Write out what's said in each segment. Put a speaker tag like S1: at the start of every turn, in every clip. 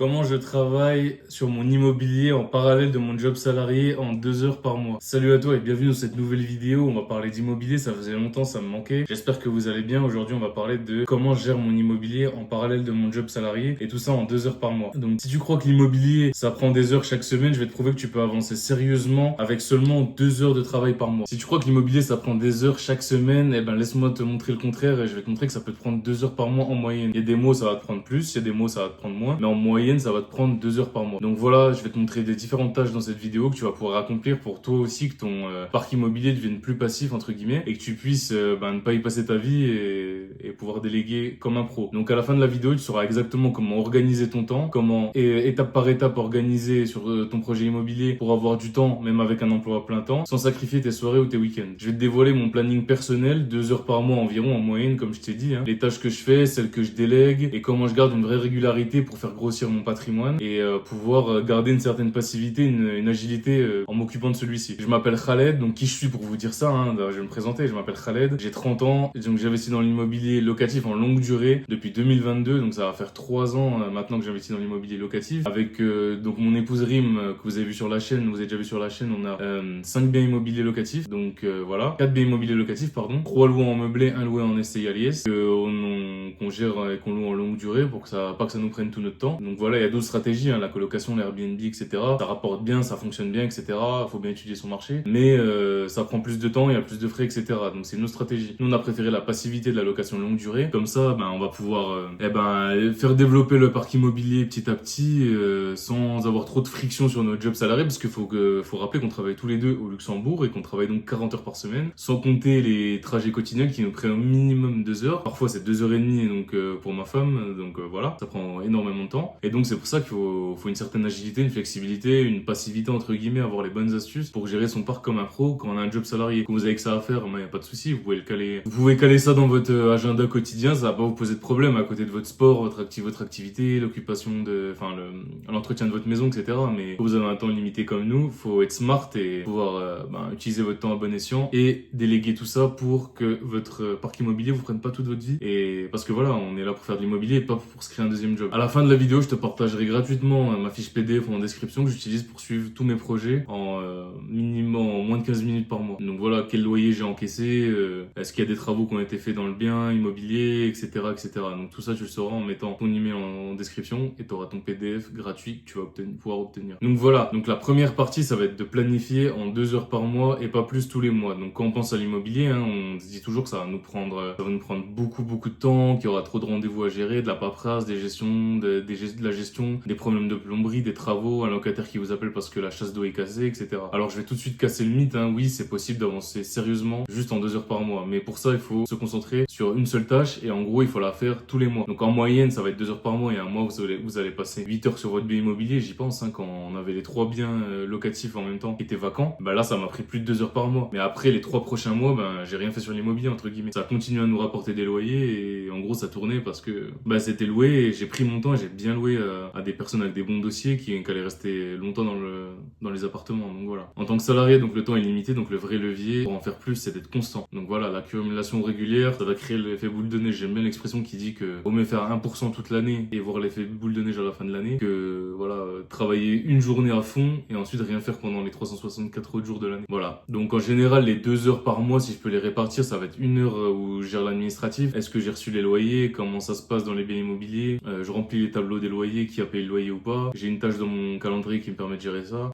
S1: Comment je travaille sur mon immobilier en parallèle de mon job salarié en 2 heures par mois. Salut à toi et bienvenue dans cette nouvelle vidéo. On va parler d'immobilier, ça faisait longtemps, ça me manquait. J'espère que vous allez bien. Aujourd'hui, on va parler de comment je gère mon immobilier en parallèle de mon job salarié et tout ça en 2 heures par mois. Donc, si tu crois que l'immobilier, ça prend des heures chaque semaine, je vais te prouver que tu peux avancer sérieusement avec seulement 2 heures de travail par mois. Si tu crois que l'immobilier, ça prend des heures chaque semaine, eh ben, laisse-moi te montrer le contraire et je vais te montrer que ça peut te prendre 2 heures par mois en moyenne. Il y a des mois, ça va te prendre plus, il y a des mois, ça va te prendre moins, mais en moyenne, ça va te prendre 2 heures par mois. Donc voilà, je vais te montrer des différentes tâches dans cette vidéo que tu vas pouvoir accomplir pour toi aussi que ton parc immobilier devienne plus passif entre guillemets et que tu puisses ne pas y passer ta vie et pouvoir déléguer comme un pro. Donc à la fin de la vidéo, tu sauras exactement comment organiser ton temps, comment étape par étape organiser sur ton projet immobilier pour avoir du temps même avec un emploi à plein temps sans sacrifier tes soirées ou tes week-ends. Je vais te dévoiler mon planning personnel, 2 heures par mois environ en moyenne comme je t'ai dit, les tâches que je fais, celles que je délègue et comment je garde une vraie régularité pour faire grossir mon patrimoine et pouvoir garder une certaine passivité, une agilité en m'occupant de celui-ci. Je m'appelle Khaled, donc qui je suis pour vous dire ça, je vais me présenter, je m'appelle Khaled, j'ai 30 ans, donc j'investis dans l'immobilier locatif en longue durée depuis 2022, donc ça va faire 3 ans maintenant que j'investis dans l'immobilier locatif. Avec donc mon épouse Rim que vous avez vu sur la chaîne, vous avez déjà vu sur la chaîne, on a 5 biens immobiliers locatifs, donc voilà, 4 biens immobiliers locatifs, pardon, 3 loués en meublé, 1 loué en SCI à l'IS, qu'on gère et qu'on loue en longue durée pour que ça, pas que ça nous prenne tout notre temps. Donc voilà, il y a d'autres stratégies, la colocation, l'Airbnb, etc. Ça rapporte bien, ça fonctionne bien, etc. Faut bien étudier son marché, mais ça prend plus de temps, il y a plus de frais, etc. Donc c'est une autre stratégie. Nous on a préféré la passivité de la location longue durée. Comme ça, on va pouvoir faire développer le parc immobilier petit à petit sans avoir trop de friction sur notre job salarié, parce qu'il faut rappeler qu'on travaille tous les deux au Luxembourg et qu'on travaille donc 40 heures par semaine, sans compter les trajets quotidiens qui nous prennent au minimum 2 heures. Parfois c'est 2 heures et demie donc pour ma femme, donc voilà, ça prend énormément de temps. Et donc c'est pour ça qu'il faut une certaine agilité, une flexibilité, une passivité entre guillemets, avoir les bonnes astuces pour gérer son parc comme un pro quand on a un job salarié. Quand vous avez que ça à faire, il n'y a pas de souci, vous pouvez le caler. Vous pouvez caler ça dans votre agenda quotidien, ça va pas vous poser de problème à côté de votre sport, votre activité, l'occupation l'entretien de votre maison, etc. Mais quand vous avez un temps limité comme nous, faut être smart et pouvoir utiliser votre temps à bon escient et déléguer tout ça pour que votre parc immobilier vous prenne pas toute votre vie. Et parce que voilà, on est là pour faire de l'immobilier et pas pour se créer un deuxième job. À la fin de la vidéo, je te partagerai gratuitement ma fiche PDF en description que j'utilise pour suivre tous mes projets en minimum en moins de 15 minutes par mois. Donc voilà, quel loyer j'ai encaissé, est-ce qu'il y a des travaux qui ont été faits dans le bien immobilier, etc., etc. Donc tout ça, tu le sauras en mettant ton email en description et tu auras ton PDF gratuit que tu vas pouvoir obtenir. Donc voilà, donc la première partie, ça va être de planifier en 2 heures par mois et pas plus tous les mois. Donc quand on pense à l'immobilier, on se dit toujours que ça va nous prendre beaucoup de temps, qu'il y aura trop de rendez-vous à gérer, de la paperasse, de la gestion, des problèmes de plomberie, des travaux, un locataire qui vous appelle parce que la chasse d'eau est cassée, etc. Alors je vais tout de suite casser le mythe, oui, c'est possible d'avancer sérieusement juste en 2 heures par mois, mais pour ça il faut se concentrer sur une seule tâche et en gros il faut la faire tous les mois. Donc en moyenne ça va être 2 heures par mois et un mois vous allez passer 8 heures sur votre bien immobilier, j'y pense, quand on avait les 3 biens locatifs en même temps qui étaient vacants, là ça m'a pris plus de 2 heures par mois. Mais après les 3 prochains mois, j'ai rien fait sur l'immobilier entre guillemets. Ça a continué à nous rapporter des loyers et en gros ça tournait parce que c'était loué et j'ai pris mon temps et j'ai bien loué à des personnes avec des bons dossiers qui allaient rester longtemps dans les appartements. Donc voilà. En tant que salarié, donc le temps est limité, donc le vrai levier pour en faire plus, c'est d'être constant. Donc voilà, l'accumulation régulière, ça va créer l'effet boule de neige. J'aime bien l'expression qui dit que vaut mieux faire 1% toute l'année et voir l'effet boule de neige à la fin de l'année que travailler une journée à fond et ensuite rien faire pendant les 364 autres jours de l'année. Voilà. Donc en général, les 2 heures par mois, si je peux les répartir, ça va être 1 heure où je gère l'administratif. Est-ce que j'ai reçu les loyers? Comment ça se passe dans les biens immobiliers? Je remplis les tableaux des loyers, qui a payé le loyer ou pas. J'ai une tâche dans mon calendrier qui me permet de gérer ça.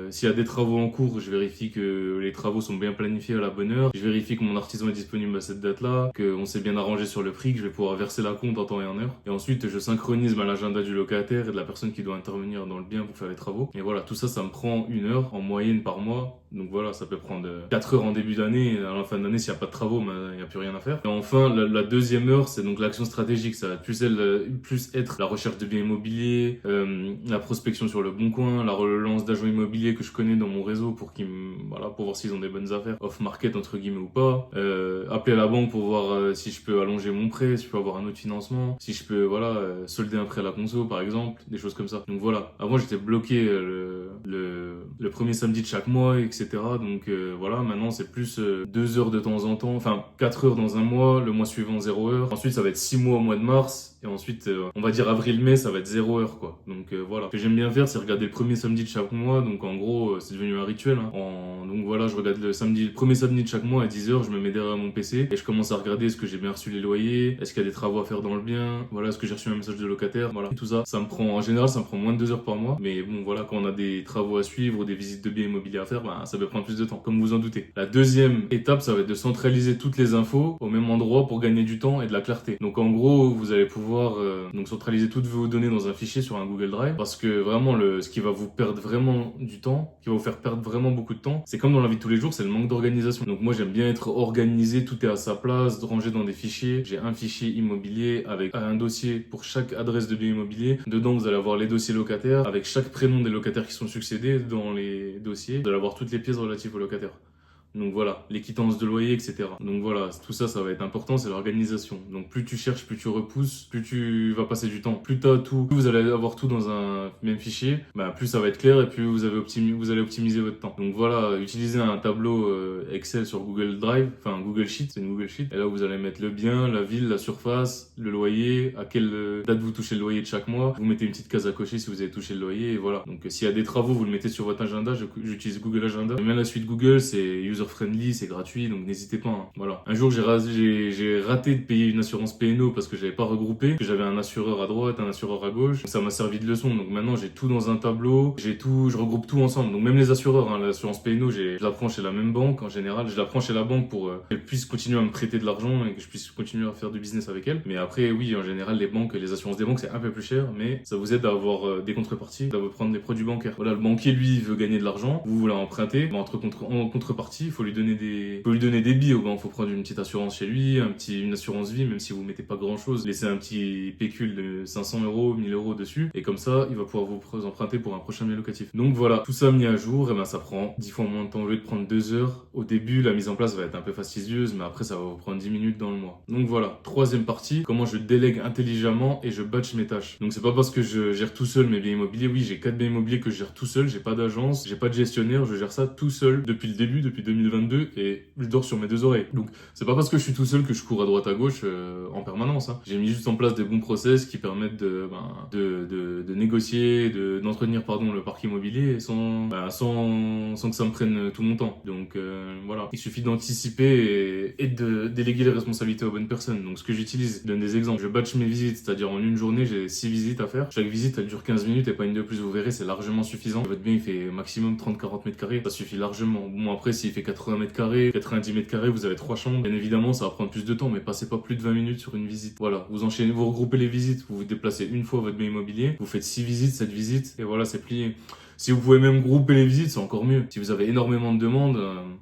S1: S'il y a des travaux en cours, je vérifie que les travaux sont bien planifiés à la bonne heure. Je vérifie que mon artisan est disponible à cette date-là, qu'on s'est bien arrangé sur le prix, que je vais pouvoir verser la compte en temps et en heure. Et ensuite, je synchronise l'agenda du locataire et de la personne qui doit intervenir dans le bien pour faire les travaux. Et voilà, tout ça, ça me prend 1 heure en moyenne par mois. Donc voilà, ça peut prendre 4 heures en début d'année. À la fin de l'année, s'il n'y a pas de travaux, il n'y a plus rien à faire. Et enfin, la deuxième heure, c'est donc l'action stratégique. Ça va plus être la recherche de biens immobiliers, la prospection sur le bon coin, la relance d'agents immobiliers que je connais dans mon réseau pour pour voir s'ils ont des bonnes affaires off-market entre guillemets ou pas. Appeler la banque pour voir si je peux allonger mon prêt, si je peux avoir un autre financement, si je peux solder un prêt à la conso par exemple, des choses comme ça. Donc voilà, avant j'étais bloqué le premier samedi de chaque mois, etc. Donc voilà, maintenant c'est plus 2 heures de temps en temps, enfin 4 heures dans un mois, le mois suivant 0 heure. Ensuite ça va être 6 mois au mois de mars. Et ensuite, on va dire avril-mai, ça va être 0 heure, quoi. Donc voilà. Ce que j'aime bien faire, c'est regarder le premier samedi de chaque mois. Donc en gros, c'est devenu un rituel, hein. Donc voilà, je regarde le premier samedi de chaque mois à 10 heures, je me mets derrière mon PC et je commence à regarder est-ce que j'ai bien reçu les loyers, est-ce qu'il y a des travaux à faire dans le bien, voilà, est-ce que j'ai reçu un message de locataire, voilà. Et tout ça, en général, ça me prend moins de 2 heures par mois. Mais bon, voilà, quand on a des travaux à suivre ou des visites de biens immobiliers à faire, ben, ça peut prendre plus de temps, comme vous en doutez. La deuxième étape, ça va être de centraliser toutes les infos au même endroit pour gagner du temps et de la clarté. Donc en gros, vous allez pouvoir donc centraliser toutes vos données dans un fichier sur un Google Drive, parce que vraiment ce qui va vous perdre vraiment du temps, qui va vous faire perdre vraiment beaucoup de temps, c'est comme dans la vie de tous les jours, c'est le manque d'organisation. Donc moi j'aime bien être organisé, tout est à sa place, rangé dans des fichiers. J'ai un fichier immobilier avec un dossier pour chaque adresse de bien immobilier. Dedans vous allez avoir les dossiers locataires avec chaque prénom des locataires qui sont succédés dans les dossiers. Vous allez avoir toutes les pièces relatives aux locataires. Donc voilà, les quittances de loyer, etc. Donc voilà, tout ça, ça va être important, c'est l'organisation. Donc plus tu cherches, plus tu repousses, plus tu vas passer du temps. Plus t'as tout, plus vous allez avoir tout dans un même fichier, bah plus ça va être clair et plus vous allez optimiser votre temps. Donc voilà, utilisez un tableau Excel sur Google Drive, enfin Google Sheet, c'est une Google Sheet. Et là, vous allez mettre le bien, la ville, la surface, le loyer, à quelle date vous touchez le loyer de chaque mois. Vous mettez une petite case à cocher si vous avez touché le loyer et voilà. Donc s'il y a des travaux, vous le mettez sur votre agenda. J'utilise Google Agenda. J'aime bien la suite Google, c'est user-friendly, c'est gratuit, donc n'hésitez pas, hein. Voilà. Un jour, j'ai raté de payer une assurance P&O parce que j'avais pas regroupé, que j'avais un assureur à droite, un assureur à gauche. Donc, ça m'a servi de leçon. Donc maintenant, j'ai tout dans un tableau, je regroupe tout ensemble. Donc même les assureurs, hein, l'assurance P&O, je la prends chez la même banque en général. Je la prends chez la banque pour qu'elle puisse continuer à me prêter de l'argent et que je puisse continuer à faire du business avec elle. Mais après, oui, en général, les assurances des banques, c'est un peu plus cher, mais ça vous aide à avoir des contreparties, à vous prendre des produits bancaires. Voilà, le banquier, lui, il veut gagner de l'argent. Vous voulez emprunter. En contrepartie, il faut lui donner des billes. Il faut prendre une petite assurance chez lui, une assurance vie, même si vous mettez pas grand chose. Laissez un petit pécule de 500 euros, 1000 euros dessus. Et comme ça, il va pouvoir vous emprunter pour un prochain bien locatif. Donc voilà, tout ça mis à jour, et ben ça prend 10 fois moins de temps. Au lieu de prendre 2 heures, au début, la mise en place va être un peu fastidieuse, mais après, ça va vous prendre 10 minutes dans le mois. Donc voilà, troisième partie, comment je délègue intelligemment et je batch mes tâches. Donc c'est pas parce que je gère tout seul mes biens immobiliers. Oui, j'ai 4 biens immobiliers que je gère tout seul, j'ai pas d'agence, j'ai pas de gestionnaire, je gère ça tout seul depuis le début, depuis 2022, et je dors sur mes 2 oreilles. Donc c'est pas parce que je suis tout seul que je cours à droite à gauche en permanence, hein. J'ai mis juste en place des bons process qui permettent de négocier, d'entretenir le parc immobilier sans que ça me prenne tout mon temps. Donc voilà, il suffit d'anticiper et de déléguer les responsabilités aux bonnes personnes. Donc ce que j'utilise, je donne des exemples. Je batch mes visites, c'est-à-dire en une journée, j'ai 6 visites à faire. Chaque visite, elle dure 15 minutes et pas une de plus. Vous verrez, c'est largement suffisant. Votre bien, il fait maximum 30-40 mètres carrés. Ça suffit largement. Bon, après, s'il fait 80 mètres carrés, 90 mètres carrés, vous avez 3 chambres. Bien évidemment, ça va prendre plus de temps, mais passez pas plus de 20 minutes sur une visite. Voilà, vous enchaînez, vous regroupez les visites, vous vous déplacez une fois votre bien immobilier, vous faites 6 visites, 7 visites, et voilà, c'est plié. Si vous pouvez même grouper les visites, c'est encore mieux. Si vous avez énormément de demandes,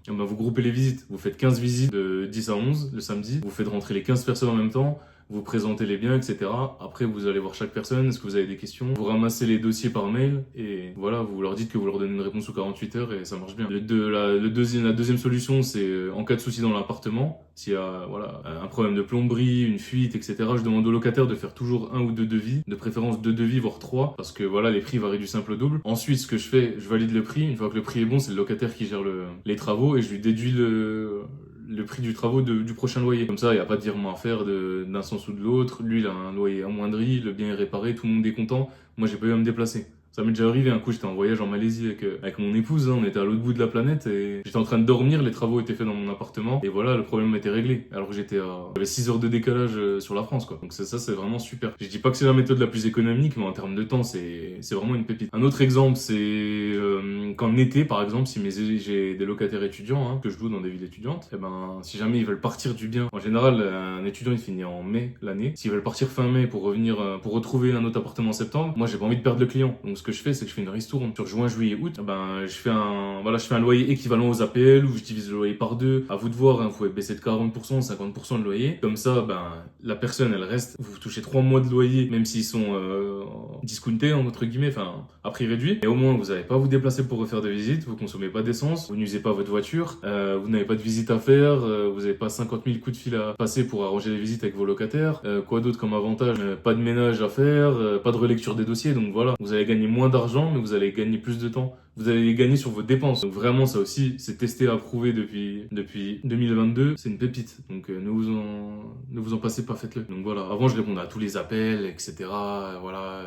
S1: vous groupez les visites. Vous faites 15 visites de 10 à 11 le samedi. Vous faites rentrer les 15 personnes en même temps. Vous présentez les biens, etc. Après, vous allez voir chaque personne. Est-ce que vous avez des questions? Vous ramassez les dossiers par mail et voilà, vous leur dites que vous leur donnez une réponse sous 48 heures et ça marche bien. La deuxième solution, c'est en cas de souci dans l'appartement, s'il y a un problème de plomberie, une fuite, etc. Je demande au locataire de faire toujours 1 ou 2 devis, de préférence 2 devis, voire 3, parce que voilà, les prix varient du simple au double. Ensuite, ce que je fais, je valide le prix. Une fois que le prix est bon, c'est le locataire qui gère les travaux et je lui déduis le prix du travaux du prochain loyer. Comme ça, il n'y a pas de virement à faire d'un sens ou de l'autre. Lui, il a un loyer amoindri, le bien est réparé, tout le monde est content. Moi, j'ai pas eu à me déplacer. Ça m'est déjà arrivé, un coup j'étais en voyage en Malaisie avec mon épouse, hein, on était à l'autre bout de la planète et j'étais en train de dormir, les travaux étaient faits dans mon appartement et voilà, le problème était réglé. Alors que j'avais 6 heures de décalage sur la France, quoi. Donc ça c'est vraiment super. Je dis pas que c'est la méthode la plus économique, mais en termes de temps, c'est vraiment une pépite. Un autre exemple, c'est qu'en été, par exemple, si j'ai des locataires étudiants, hein, que je loue dans des villes étudiantes, et ben, si jamais ils veulent partir du bien, en général, un étudiant il finit en mai l'année. S'ils veulent partir fin mai pour retrouver un autre appartement en septembre, moi j'ai pas envie de perdre le client. Donc ce que je fais, c'est que je fais une ristourne sur juin, juillet, août. Je fais un loyer équivalent aux APL ou je divise le loyer par 2. À vous de voir, hein, vous pouvez baisser de 40%, 50% de loyer. Comme ça, la personne, elle reste. Vous touchez 3 mois de loyer, même s'ils sont discountés, entre guillemets, à prix réduit. Et au moins, vous n'allez pas vous déplacer pour refaire des visites, vous consommez pas d'essence, vous n'usez pas votre voiture, vous n'avez pas de visite à faire, vous n'avez pas 50 000 coups de fil à passer pour arranger les visites avec vos locataires. Quoi d'autre comme avantage? Pas de ménage à faire, pas de relecture des dossiers. Donc voilà, vous allez gagner moins d'argent, mais vous allez gagner plus de temps. vous allez les gagner sur vos dépenses. Donc vraiment, ça aussi, c'est testé, approuvé depuis 2022. C'est une pépite. Donc ne vous en passez pas, faites-le. Donc voilà, avant je répondais à tous les appels, etc. Voilà,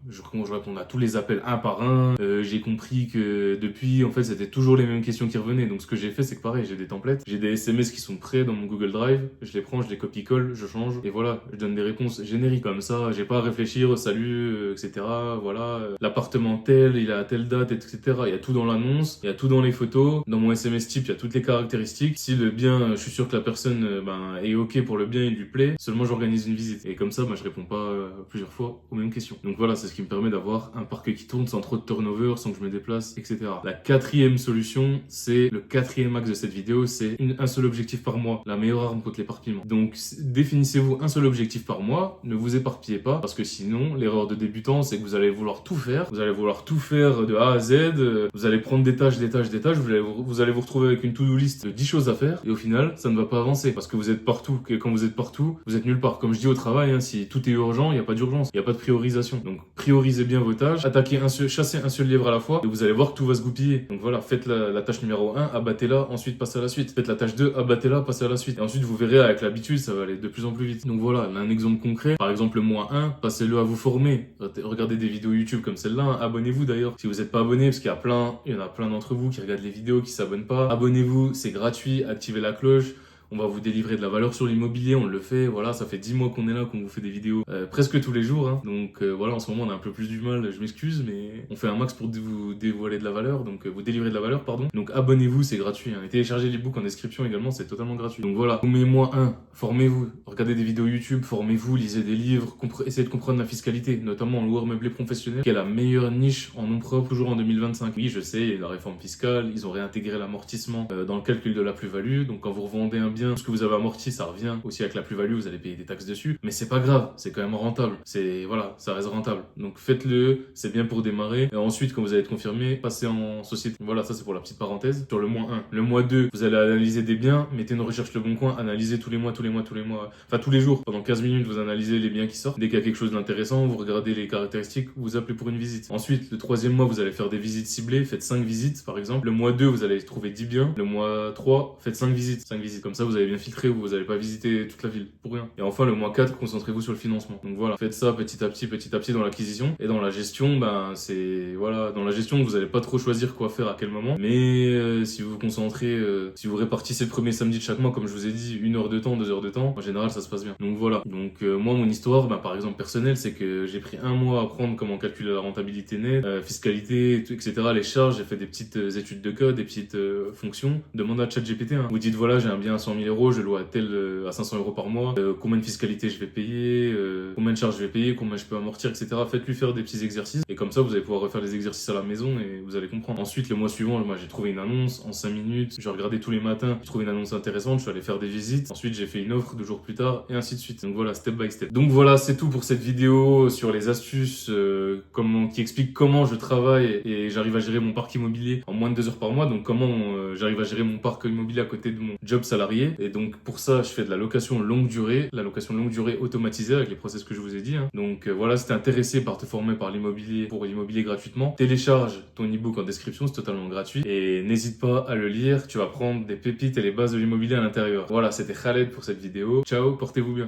S1: je répondais à tous les appels un par un. J'ai compris que depuis, en fait, c'était toujours les mêmes questions qui revenaient. Donc ce que j'ai fait, c'est que pareil, j'ai des templates, j'ai des SMS qui sont prêts dans mon Google Drive. Je les prends, je les copie-colle, je change. Et voilà, je donne des réponses génériques. Comme ça, j'ai pas à réfléchir, salut, etc. Voilà, l'appartement tel, il est à telle date, etc. Il y a tout dans l'annonce, il y a tout dans les photos. Dans mon SMS type, il y a toutes les caractéristiques. Si le bien, je suis sûr que la personne est OK pour le bien, il lui plaît, seulement j'organise une visite. Et comme ça, je réponds pas plusieurs fois aux mêmes questions. Donc voilà, c'est ce qui me permet d'avoir un parc qui tourne sans trop de turnover, sans que je me déplace, etc. La quatrième solution, c'est le quatrième axe de cette vidéo, c'est un seul objectif par mois. La meilleure arme contre l'éparpillement. Donc définissez-vous un seul objectif par mois, ne vous éparpillez pas, parce que sinon, l'erreur de débutant, c'est que vous allez vouloir tout faire. Vous allez vouloir tout faire de A à Z, vous allez prendre des tâches, vous allez vous retrouver avec une to-do list de 10 choses à faire, et au final, ça ne va pas avancer, parce que vous êtes partout, que quand vous êtes partout, vous êtes nulle part. Comme je dis au travail, si tout est urgent, il n'y a pas d'urgence, il n'y a pas de priorisation. Donc priorisez bien vos tâches, chassez un seul lièvre à la fois, et vous allez voir que tout va se goupiller. Donc voilà, faites la tâche numéro 1, abattez-la, ensuite passez à la suite. Faites la tâche 2, abattez-la, passez à la suite. Et ensuite, vous verrez, avec l'habitude, ça va aller de plus en plus vite. Donc voilà, un exemple concret. Par exemple, le mois 1, passez-le à vous former. Regardez des vidéos YouTube comme celle-là, abonnez-vous d'ailleurs. Si vous n'êtes pas abonné, parce qu'il y en a plein d'entre vous qui regardent les vidéos, qui s'abonnent pas, abonnez-vous, c'est gratuit, activez la cloche. On va vous délivrer de la valeur sur l'immobilier, on le fait, voilà, ça fait 10 mois qu'on est là, qu'on vous fait des vidéos presque tous les jours, hein. Donc voilà, en ce moment on a un peu plus du mal, je m'excuse, mais on fait un max pour vous dévoiler de la valeur, donc vous délivrer de la valeur, pardon. Donc abonnez-vous, c'est gratuit, hein. Et téléchargez l'ebook en description également, c'est totalement gratuit. Donc voilà, mois 1, formez-vous, regardez des vidéos YouTube, formez-vous, lisez des livres, essayez de comprendre la fiscalité, notamment en loueur meublé professionnel, qui est la meilleure niche en nom propre, toujours en 2025. Oui, je sais, il y a la réforme fiscale, ils ont réintégré l'amortissement dans le calcul de la plus-value, donc quand vous revendez un bien, ce que vous avez amorti, ça revient aussi avec la plus-value, vous allez payer des taxes dessus, mais c'est pas grave, c'est quand même rentable. Voilà, ça reste rentable. Donc faites-le, c'est bien pour démarrer. Et ensuite, quand vous allez être confirmé, passez en société. Voilà, ça c'est pour la petite parenthèse. Sur le mois 1. Le mois 2, vous allez analyser des biens, mettez une recherche Le Bon Coin, analysez tous les mois, enfin tous les jours. Pendant 15 minutes, vous analysez les biens qui sortent. Dès qu'il y a quelque chose d'intéressant, vous regardez les caractéristiques, vous appelez pour une visite. Ensuite, le troisième mois, vous allez faire des visites ciblées, faites 5 visites par exemple. Le mois 2, vous allez trouver 10 biens. Le mois 3, faites 5 visites. 5 visites. Comme ça, vous avez bien filtré, vous n'allez pas visiter toute la ville pour rien. Et enfin, le mois 4, concentrez-vous sur le financement. Donc voilà, faites ça petit à petit dans l'acquisition. Et dans la gestion, dans la gestion, vous n'allez pas trop choisir quoi faire à quel moment. Mais si vous vous concentrez, si vous répartissez le premier samedi de chaque mois, comme je vous ai dit, 1 heure de temps, 2 heures de temps, en général, ça se passe bien. Donc voilà. Donc moi, mon histoire, par exemple personnelle, c'est que j'ai pris 1 mois à apprendre comment calculer la rentabilité nette, fiscalité, etc., les charges. J'ai fait des petites études de code, des petites fonctions. Demandez à ChatGPT. Vous dites voilà, j'ai un bien à 100 000 euros, je loue à 500 euros par mois, combien de fiscalité je vais payer, combien de charges je vais payer, combien je peux amortir, etc. Faites-lui faire des petits exercices et comme ça vous allez pouvoir refaire les exercices à la maison et vous allez comprendre. Ensuite, le mois suivant, moi j'ai trouvé une annonce en 5 minutes, j'ai regardé tous les matins, j'ai trouvé une annonce intéressante, je suis allé faire des visites, ensuite j'ai fait une offre 2 jours plus tard et ainsi de suite. Donc voilà, step by step. Donc voilà, c'est tout pour cette vidéo sur les astuces qui expliquent comment je travaille et j'arrive à gérer mon parc immobilier en moins de 2 heures par mois. Donc comment j'arrive à gérer mon parc immobilier à côté de mon job salarié. Et donc pour ça, je fais de la location longue durée automatisée avec les process que je vous ai dit. Donc voilà, si t'es intéressé par te former pour l'immobilier gratuitement, télécharge ton ebook en description, c'est totalement gratuit. Et n'hésite pas à le lire, tu vas prendre des pépites et les bases de l'immobilier à l'intérieur. Voilà, c'était Khaled pour cette vidéo. Ciao, portez-vous bien.